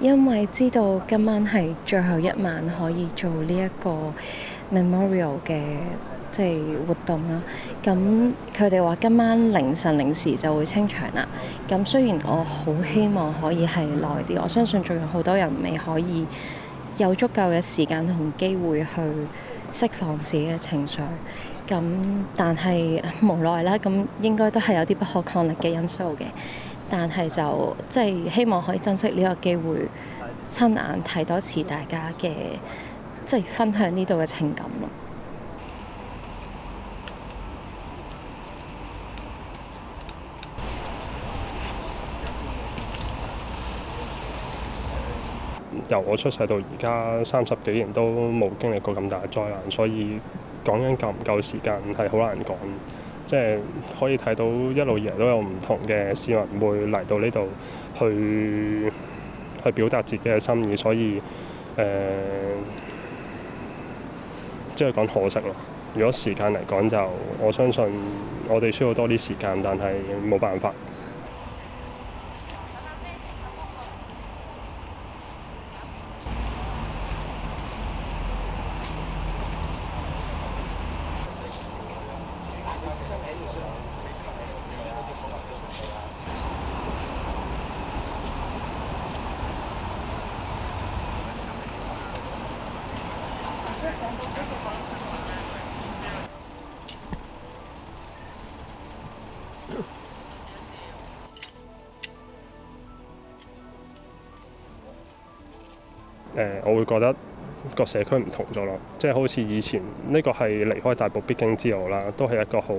因為知道今晚係最後一晚可以做呢一個 memorial 嘅即係活動啦。咁佢哋話今晚凌晨零時就會清場啦。咁雖然我好希望可以係耐啲，我相信仲有好多人未可以有足夠嘅時間同機會去釋放自己嘅情緒。咁但係無奈啦，咁應該都係有啲不可抗力嘅因素嘅。但係就即係希望可以珍惜呢個機會，親眼睇多次大家嘅即係分享呢度嘅情感咯。由我出世到而家30幾年都冇經歷過咁大嘅災難，所以講緊夠唔夠時間係好難講。即係可以睇到一路以嚟都有唔同嘅市民會嚟到呢度去表達自己嘅心意，所以即係講可惜咯。如果時間嚟講就我相信我哋需要多啲時間，但係冇辦法。我會覺得個社區唔同咗咯，即係好似以前呢個係離開大埔必經之路啦，都係一個好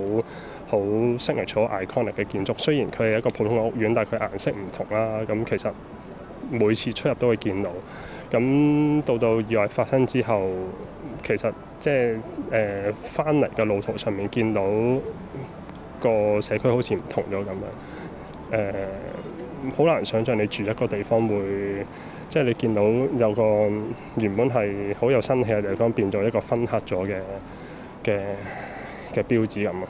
signature iconic 嘅建築。雖然佢係一個普通嘅屋苑，但係佢顏色唔同啦。咁其實每次出入都會見到。咁到意外發生之後，其實即係翻嚟嘅路途上面見到個社區好似唔同咗咁樣。好難想像你住一個地方會，即係你見到有個原本係好有生氣嘅地方變咗一個昏黑咗嘅標誌咁啊！